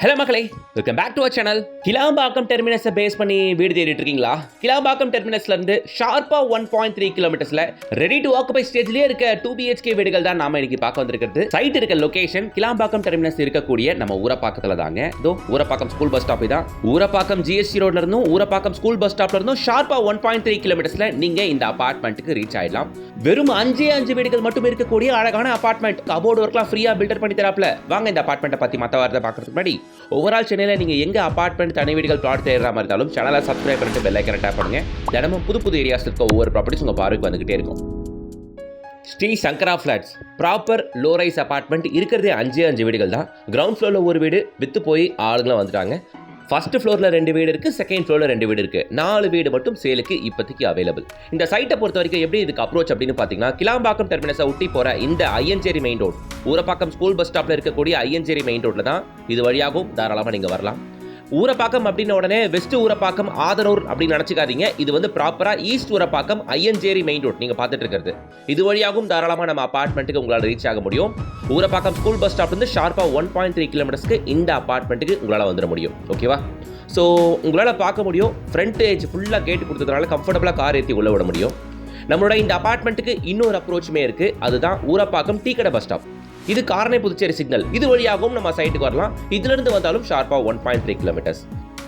Hello மக்களே, welcome back to our channel. Kilambakkam டெர்மினஸை base பண்ணி வீடு தேடிட்டு இருக்கீங்களா? கிளாம்பாக்கம் டெர்மினஸ்ல இருந்து ஷார்ப்பா 1.3 கிலோமீட்டர்ஸ்ல ரெடி டு ஆக்குபை ஸ்டேஜ்லயே இருக்க 2 BHK வீடுகள் தான் நாம இன்னைக்கு பார்க்க வந்திருக்கிறது. சைட் இருக்க லொகேஷன் கிளாம்பாக்கம் டெர்மினஸ் இருக்கக்கூடிய நம்ம ஊரப்பாக்கத்துல தாங்க. இதோ ஊரப்பாக்கம் ஸ்கூல் பஸ் ஸ்டாப் தான். ஊரப்பாக்கம் GST ரோட்ல இருந்தும் ஊரப்பாக்கம் ஸ்கூல் பஸ் ஸ்டாப்ல இருந்தும் ஷார்ப்பா 1.3 கிலோமீட்டர்ஸ்ல நீங்க இந்த அபார்ட்மெண்ட்டுக்கு ரீச் ஆயிடலாம். வெறும் 5 வீடுகள் மட்டும் இருக்கக்கூடிய அழகான அபார்ட்மெண்ட். கபோர்டு ஒர்க்லாம் ஃப்ரீயா பில்டர் பண்ணி தராப்ல. வாங்க இந்த அபார்ட்மெண்ட்டை பத்தி மத்த வாரத்தை பார்க்கறதுக்கு முன்னாடி ஓவரால் சென்னையில் நீங்கள் எங்கே அபார்ட்மெண்ட் தனி வீடுகள் பிளாட் தேடுற மாதிரி இருந்தாலும் சேனலை சப்ஸ்கிரைப் பண்ணிட்டு பெல் ஐக்கனை டேப் பண்ணுங்க. தினமும் புது ஏரியாஸ் இருக்க ஒவ்வொரு ப்ராப்பர்ட்டிஸ் உங்கள் பார்வைக்கு வந்துகிட்டே இருக்கும். Sri Sankara flats proper low rise apartment. இருக்கிறதே 5 வீடுகள் தான். கிரவுண்ட் ஃப்ளோரில் ஒரு வீடு விற்று போய் ஆளுங்களும் வந்துட்டாங்க. ஃபர்ஸ்ட் ஃப்ளோரில் 2 வீடு இருக்குது, செகண்ட் ஃப்ளோரில் 2 வீடு இருக்குது. 4 வீடு மட்டும் சேலுக்கு இப்போதைக்கு அவைலபிள். இந்த சைட்டை பொறுத்த வரைக்கும் எப்படி இதுக்கு அப்ரோச் அப்படின்னு பார்த்தீங்கன்னா, கிளாம்பாக்கம் டெர்மினஸை ஒட்டி போகிற இந்த Iyyanchery main road, Urapakkam school bus ஸ்டாப்பில் இருக்கக்கூடிய ஐயஞ்சேரி மெயின் ரோட்டில் தான் இது வழியாகவும் தாராளமாக நீங்கள் வரலாம். ஊரப்பாக்கம் அப்படின்ன உடனே வெஸ்ட் ஊரப்பாக்கம் ஆதனூர் அப்படின்னு நினச்சிக்காதீங்க. இது வந்து ப்ராப்பராக ஈஸ்ட் ஊரப்பாக்கம் ஐயஞ்சேரி மெயின் ரோட் நீங்கள் பார்த்துட்டு இருக்கிறது. இது வழியாகவும் தாராளமாக நம்ம அபார்ட்மெண்ட்டுக்கு உங்களால் ரீச் ஆக முடியும். ஊரப்பாக்கம் ஸ்கூல் பஸ் ஸ்டாப் வந்து ஷார்ப்பாக 1.3 கிலோமீட்டர்ஸ்க்கு இந்த அபார்ட்மெண்ட்டுக்கு உங்களால் வந்துட முடியும். ஓகேவா? ஸோ உங்களால் பார்க்க முடியும், ஃப்ரண்ட் ஏஜ் ஃபுல்லாக கேட்டு கொடுத்ததுனால கம்ஃபர்டபுளாக கார் ஏற்றி உள்ள விட முடியும். நம்மளோட இந்த அபார்ட்மெண்ட்டுக்கு இன்னொரு அப்ரோச்சுமே இருக்குது. அதுதான் ஊரப்பாக்கம் டீக்கடை பஸ் ஸ்டாப். இது காரணை புதுச்சேரி சிக்னல். இது வழியாகவும் நம்ம சைட்டுக்கு வரலாம். இதிலிருந்து வந்தாலும் ஷார்ப்பா 1.3 கிலோமீட்டர்ஸ்.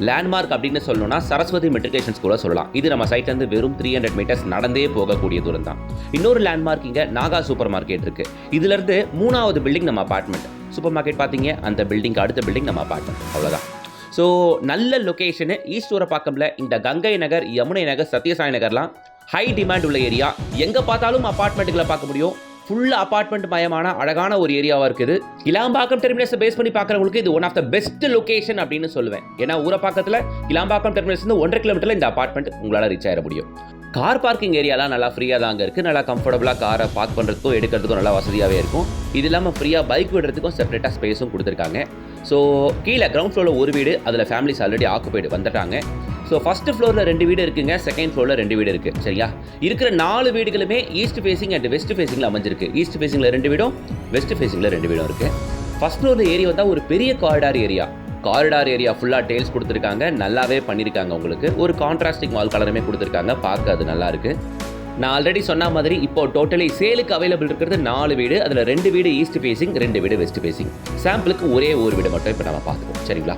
லேண்ட்மார்க் அப்படின்னு சொல்லணும்னா சரஸ்வதி மெட்ரிகுலேஷன் ஸ்கூலை சொல்லலாம். இது நம்ம சைட்ல இருந்து வெறும் 300 மீட்டர்ஸ் நடந்தே போகக்கூடிய தூரம் தான். இன்னொரு லேண்ட்மார்க் இங்க நாகா சூப்பர் மார்க்கெட் இருக்கு. இதுல இருந்து 3வது பில்டிங் நம்ம அபார்ட்மெண்ட். சூப்பர் மார்க்கெட் பாத்தீங்க, அந்த பில்டிங் அடுத்த பில்டிங் நம்ம அபார்ட்மெண்ட். அவ்வளவுதான். ஸோ நல்ல லொகேஷனு. ஈஸ்ட் ஊரப்பாக்கம்ல இந்த கங்கை நகர், யமுனை நகர், சத்யசாய் நகர்லாம் ஹை டிமாண்ட் உள்ள ஏரியா. எங்க பார்த்தாலும் அபார்ட்மெண்ட்டுகளை பார்க்க முடியும். ஃபுல் அபார்ட்மெண்ட் மயமான அழகான ஒரு ஏரியாவாக இருக்குது. கிளாம்பாக்கம் டெர்மினஸை பேஸ் பண்ணி பார்க்குறவங்களுக்கு இது one of the best location அப்படின்னு சொல்லுவேன். ஏன்னா ஊரப்பாக்கத்தில் கிளாம்பாக்கம் டெர்மினஸ் வந்து 1.5 கிலோமீட்டரில் இந்த அபார்ட்மெண்ட் உங்களால் ரீச் ஆகிட முடியும். கார் பார்க்கிங் ஏரியாலாம் நல்லா ஃப்ரீயாக தான் அங்கே இருக்குது. நல்லா கம்ஃபர்டபுளாக காரை பார்க் பண்ணுறதுக்கும் எடுக்கிறதுக்கும் நல்லா வசதியாகவே இருக்கும். இது இல்லாமல் ஃப்ரீயாக பைக் விடுறதுக்கும் செப்பரேட்டாக ஸ்பேஸும் கொடுத்துருக்காங்க. ஸோ கீழே கிரவுண்ட் ஃப்ளோரில் ஒரு வீடு, அதில் ஃபேமிலிஸ் ஆல்ரெடி ஆக்குபைடு வந்துட்டாங்க. ஸோ ஃபர்ஸ்ட் ஃப்ளோரில் 2 வீடு இருக்குங்க, செகண்ட் ஃப்ளோரில் 2 வீடு இருக்குது. சரியா? இருக்கிற 4 வீடுகளுமே ஈஸ்ட் ஃபேசிங் அண்ட் வெஸ்ட் ஃபேசிங்கில் அமைஞ்சிருக்கு. ஈஸ்ட் ஃபேசிங்கில் 2 வீடும், வெஸ்ட் ஃபேசிங்கில் 2 வீடும் இருக்குது. ஃபர்ஸ்ட் ஃப்ளோரில் ஏரியா வந்தால் ஒரு பெரிய காரிடார் ஏரியா ஃபுல்லாக டெயில்ஸ் கொடுத்துருக்காங்க. நல்லாவே பண்ணியிருக்காங்க. உங்களுக்கு ஒரு கான்ட்ராஸ்டிக் வால் கலருமே கொடுத்துருக்காங்க. பார்க்க அது நல்லா இருக்குது. நான் ஆல்ரெடி சொன்ன மாதிரி இப்போ டோட்டலி சேலுக்கு அவைலபிள் இருக்கிறது 4 வீடு. அதில் 2 வீடு ஈஸ்ட் ஃபேசிங், 2 வீடு வெஸ்ட் ஃபேசிங். சாம்பிளுக்கு ஒரே ஒரு வீடு மட்டும் இப்போ நம்ம பார்த்துப்போம். சரிங்களா?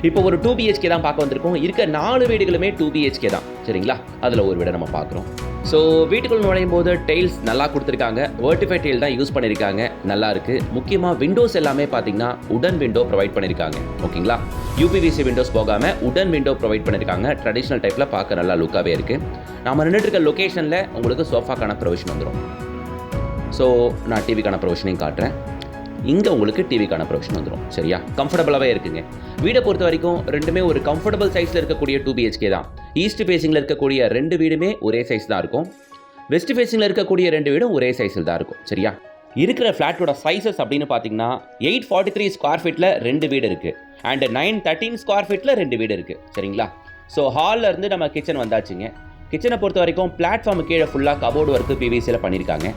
இப்போ ஒரு 2 BHK தான் பார்க்க வந்திருக்கோம். இருக்க 4 வீடுகளுமே 2 BHK தான். சரிங்களா? அதில் ஒரு வீடை நம்ம பார்க்குறோம். ஸோ வீட்டுக்குள் நுழையும் போது டெயில்ஸ் நல்லா கொடுத்துருக்காங்க. வெர்டிஃபை டெயில் தான் யூஸ் பண்ணியிருக்காங்க. நல்லா இருக்குது. முக்கியமாக விண்டோஸ் எல்லாமே பார்த்தீங்கன்னா உடன் விண்டோ ப்ரொவைட் பண்ணியிருக்காங்க. ஓகேங்களா? UPVC விண்டோஸ் போகாமல் உடன் விண்டோ ப்ரொவைட் பண்ணியிருக்காங்க. ட்ரெடிஷ்னல் டைப்பில் பார்க்க நல்லா லுக்காகவே இருக்குது. நம்ம நின்றுட்டு இருக்க லொக்கேஷனில் உங்களுக்கு சோஃபாக்கான ப்ரொவிஷன் வந்துடும். ஸோ நான் டிவிக்கான ப்ரொவிஷனையும் காட்டுறேன். இங்கே உங்களுக்கு டிவிக்கான ப்ரொவிஷன் வந்துடும். சரியா? கம்ஃபர்டபுளாகவே இருக்குங்க. வீடை பொறுத்த வரைக்கும் ரெண்டுமே ஒரு கம்ஃபர்டபுள் சைஸில் இருக்கக்கூடிய 2 BHK தான். ஈஸ்ட் ஃபேசிங்கில் இருக்கக்கூடிய 2 வீடுமே ஒரே சைஸ் தான் இருக்கும். வெஸ்ட் ஃபேசிங்கில் இருக்கக்கூடிய 2 வீடும் ஒரே சைஸில் தான் இருக்கும். சரியா? இருக்கிற ஃப்ளாட்டோட சைஸஸ் அப்படின்னு பார்த்தீங்கன்னா 843 ஸ்கொயர் ஃபீட்டில் 2 வீடு இருக்குது. அண்ட் 913 ஸ்கொயர் ஃபீட்டில் 2 வீடு இருக்குது. சரிங்களா? ஸோ ஹாலில் இருந்து நம்ம கிச்சன் வந்தாச்சுங்க. கிச்சனை பொறுத்த வரைக்கும் பிளாட்ஃபார்ம் கீழே ஃபுல்லாக கபோர்டு ஒர்க்கு PVCயில் பண்ணியிருக்காங்க.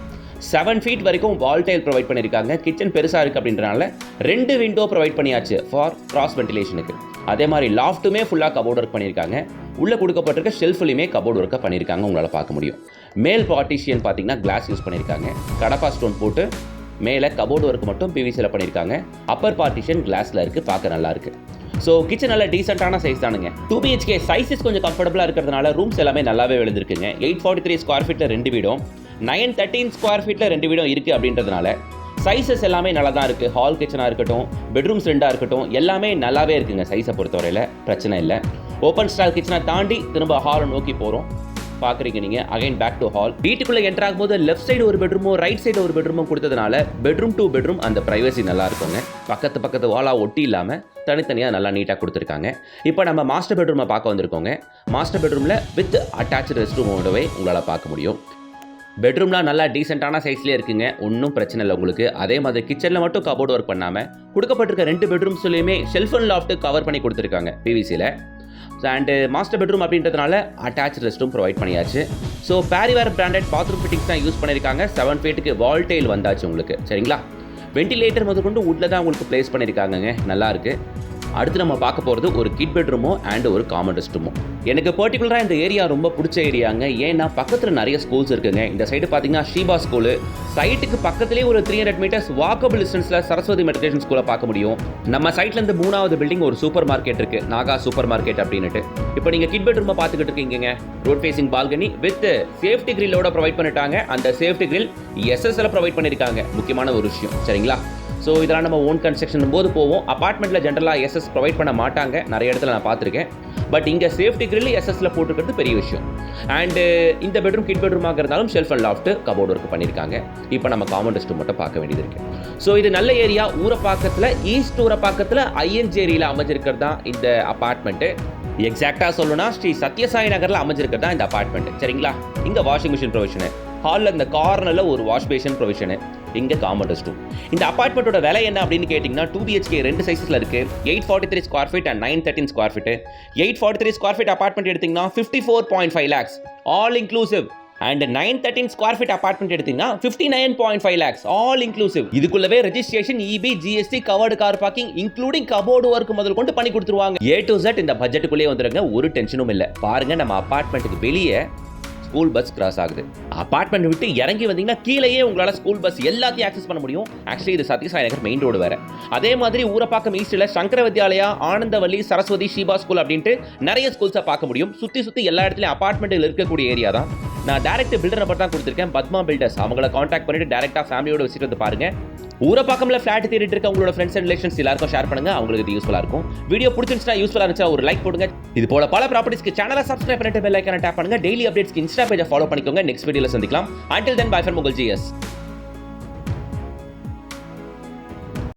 7 ஃபீட் வரைக்கும் வால் டைல் ப்ரொவைட் பண்ணியிருக்காங்க. கிச்சன் பெருசாக இருக்குது அப்படின்றனால 2 விண்டோ ப்ரொவைட் பண்ணியாச்சு ஃபார் கிராஸ் வென்டிலேஷனுக்கு. அதே மாதிரி லாஃப்ட்டுமே ஃபுல்லாக கபோர்ட் ஒர்க் பண்ணியிருக்காங்க. உள்ளே கொடுக்கப்பட்டிருக்க ஷெல்ஃப்லையுமே கபோர்ட் ஒர்க்கை பண்ணியிருக்காங்க. உங்களால் பார்க்க முடியும். மேல் பார்ட்டிஷியன் பார்த்தீங்கன்னா கிளாஸ் யூஸ் பண்ணியிருக்காங்க. கடப்பா ஸ்டோன் போட்டு மேலே கபோர்டு ஒர்க் மட்டும் PVCயில் பண்ணியிருக்காங்க. அப்பர் பார்ட்டிஷன் கிளாஸில் இருக்குது. பார்க்க நல்லா இருக்குது. ஸோ கிச்சன் நல்ல டீசெண்டான சைஸ் தானுங்க. 2 BHK சைஸஸ் கொஞ்சம் கம்ஃபர்டபுளாக இருக்கிறதுனால ரூம்ஸ் எல்லாமே நல்லாவே விழுந்திருக்குங்க. 843 ஸ்கொயர் ஃபீட்டில் 2 வீடும், 913 ஸ்கொயர் ஃபீட்டில் 2 வீடும் இருக்குது அப்படின்றதுனால சைஸஸ் எல்லாமே நல்லா தான் இருக்குது. ஹால் கிச்சனாக இருக்கட்டும், பெட்ரூம்ஸ் 2ஆக இருக்கட்டும், எல்லாமே நல்லாவே இருக்குங்க. சைஸை பொறுத்தவரையில் பிரச்சனை இல்லை. ஓப்பன் ஸ்டால் கிச்சனை தாண்டி திரும்ப ஹாலை நோக்கி போகிறோம். பார்க்குறீங்க நீங்கள். Again back to hall. வீட்டுக்குள்ளே என்டர் ஆகும்போது லெஃப்ட் சைடு ஒரு பெட்ரூமோ ரைட் சைடு ஒரு பெட்ரூமும் கொடுத்ததுனால பெட்ரூம் டு பெட்ரூம் அந்த ப்ரைவசி நல்லா இருக்குங்க. பக்கத்து வாலாக ஒட்டி இல்லாமல் தனித்தனியாக நல்லா நீட்டாக கொடுத்துருக்காங்க. இப்போ நம்ம மாஸ்டர் பெட்ரூமை பார்க்க வந்திருக்கோங்க. மாஸ்டர் பெட்ரூமில் வித் அட்டாச்சு ரெஸ்ட் ரூமோடவே உங்களால் பார்க்க முடியும். பெட்ரூம்லாம் நல்லா டீசெண்டான சைஸ்லேயே இருக்குங்க. ஒன்றும் பிரச்சனை இல்லை உங்களுக்கு. அதே மாதிரி கிச்சனில் மட்டும் கபோர்டு ஒர்க் பண்ணாமல் கொடுக்கப்பட்டிருக்க 2 பெட்ரூம்ஸ்லையுமே ஷெல்ஃப் அண்ட் லாஃப்ட் கவர் பண்ணி கொடுத்துருக்காங்க PVCயில். அண்டு மாஸ்டர் பெட்ரூம் அப்படின்றதுனால அட்டாச் ரெஸ்ட் ரூம் ப்ரொவைட் பண்ணியாச்சு. So Parryware branded bathroom fittings தான் யூஸ் பண்ணியிருக்காங்க. 7 ஃபீட்டுக்கு வால் டைல் வந்தாச்சு உங்களுக்கு. சரிங்களா? வென்டிலேட்டர் முதற்கொண்டு உட்ல தான் உங்களுக்கு பிளேஸ் பண்ணியிருக்காங்க. நல்லா இருக்குது. அடுத்து நம்ம பார்க்க போகிறது ஒரு கிட் பெட்ரூமோ அண்ட் ஒரு காமன் ரெஸ்ட் ரூமோ. எனக்கு பர்டிகுலராக இந்த ஏரியா ரொம்ப பிடிச்ச ஏரியாங்க. ஏன்னா பக்கத்தில் நிறைய ஸ்கூல்ஸ் இருக்குங்க. இந்த சைடு பார்த்தீங்கன்னா ஷீபா ஸ்கூலு, சைட்டுக்கு பக்கத்துலேயே ஒரு 300 மீட்டர்ஸ் வாக்கபிள் டிஸ்டன்ஸில் சரஸ்வதி மெட்ரிகுலேஷன் ஸ்கூலை பார்க்க முடியும். நம்ம சைட்லேருந்து 3வது பில்டிங் ஒரு சூப்பர் மார்க்கெட் இருக்குது, நாகா சூப்பர் மார்க்கெட் அப்படின்ட்டு. இப்போ நீங்கள் கிட் பெட்ரூமை பார்த்துக்கிட்டு இருக்கீங்க. Road facing balcony with safety கிரில்லோட ப்ரொவைட் பண்ணிட்டாங்க. அந்த சேஃப்டி கிரில் எஸ்எஸ்எல் ப்ரொவைட் பண்ணியிருக்காங்க. முக்கியமான ஒரு விஷயம், சரிங்களா? ஸோ இதெல்லாம் நம்ம ஓன் கன்ஸ்ட்ரக்ஷன் போது போவோம். அப்பார்ட்மெண்ட்டில் ஜென்ரலாக எஸ்எஸ் ப்ரொவைட் பண்ண மாட்டாங்க, நிறைய இடத்துல நான் பார்த்துருக்கேன். பட் இங்கே சேஃப்டி கிரில் எஸ்எஸ்ல போட்டுக்கிறது பெரிய விஷயம். அண்டு இந்த பெட்ரூம் கிட் பெட்ரூமாக இருந்தாலும் shelf and loft cupboard work பண்ணியிருக்காங்க. இப்போ நம்ம காமன் ரெஸ்ட் ரூம் மட்டும் பார்க்க வேண்டியது இருக்கு. ஸோ இது நல்ல ஏரியா. ஊரப்பாக்கத்தில், ஈஸ்ட் ஊரப்பாக்கத்தில் ஐஎன்ஜேரியில் அமைஞ்சிருக்கிறது தான் இந்த அப்பார்ட்மெண்ட்டு. எக்ஸாக்டாக சொல்லணும்னா ஸ்ரீ சத்யசாய் நகரில் அமைஞ்சிருக்கிறது தான் இந்த அப்பார்ட்மெண்ட், சரிங்களா? இங்கே வாஷிங் மிஷின் ப்ரொவிஷனு, ஹாலில் இந்த கார்னரில் ஒரு வாஷ் பேஷன் ப்ரொவிஷனு, இங்கே காமன் ரெஸ்ட் ரூம். இந்த அப்பார்ட்மெண்ட்டோட விலை என்ன அப்படின்னு கேட்டிங்கன்னா 2BHK 2 சைஸில் இருக்குது. 843 square feet and 913 square feet. 843 square feet apartment எடுத்திங்கன்னா 54.5 lakhs all inclusive. And 913 square feet apartment எடுத்தீங்கன்னா 59.5 lakhs ஆல் இன்க்ளூசிவ். இதுக்குள்ளவே registration, EB, GST, covered car parking including cupboard work முதல் கொண்டு பண்ணி கொடுத்துருவாங்க. A to Z இந்த பட்ஜெட்டுக்குள்ளே வந்துருங்க. ஒரு டென்ஷனும் இல்லை. பாருங்க, நம்ம அப்பார்ட்மெண்ட்டுக்கு வெளியே ஸ்கூல் பஸ் கிராஸ் ஆகுது. அப்பார்ட்மெண்ட் விட்டு இறங்கி வந்தீங்கன்னா கீழேயே உங்களால் ஸ்கூல் பஸ் எல்லாத்தையும் ஆக்சஸ் பண்ண முடியும். ஆக்சுவலி இது சத்யசாய் நகர் மெயின் ரோடு வேற. அதே மாதிரி ஊரப்பாக்கம் ஈஸ்டில் சங்கர வித்யாலயா, ஆனந்தவல்லி, சரஸ்வதி, ஷீபா ஸ்கூல் அப்படின்ட்டு நிறைய ஸ்கூல்ஸை பார்க்க முடியும். சுற்றி எல்லா இடத்துலையும் அப்பார்ட்மெண்ட்டில் இருக்கக்கூடிய ஏரியா தான். நான் டேரக்ட் பில்டர் நம்பர் தான் கொடுத்துருக்கேன், பத்மா பில்டர்ஸ். அவங்கள காண்டாக்ட் பண்ணிட்டு டேரக்டாக ஃபேமிலியோட விசிட் வந்து பாருங்க. ஊரப்பாக்கம்ல ஃபிளாட் தேடிட்டு இருக்க உங்களோட ஃப்ரெண்ட்ஸ் அண்ட் ரிலேஷன்ஸ் எல்லாருக்கும் ஷேர் பண்ணுங்க. அவங்களுக்கு இது யூஸ்ஃபுல்லா இருக்கும். வீடியோ பிடிச்சிருந்துச்சுன்னா, யூஸ்ஃபுல்லா இருந்துச்சா ஒரு லைக் போடுங்க. இது போல பல ப்ராப்பர்ட்டிஸ்க்கு சேனலை சப்ஸ்கிரைப் பண்ணிட்டு பெல் ஐகானை டேப் பண்ணுங்க. டெய்லி அப்டேட்ஸ்க்கு இன்ஸ்டா பேஜை ஃபாலோ பண்ணிக்கோங்க. நெக்ஸ்ட் வீடியோல சந்திக்கலாம். Until then, bye from Mughal GS.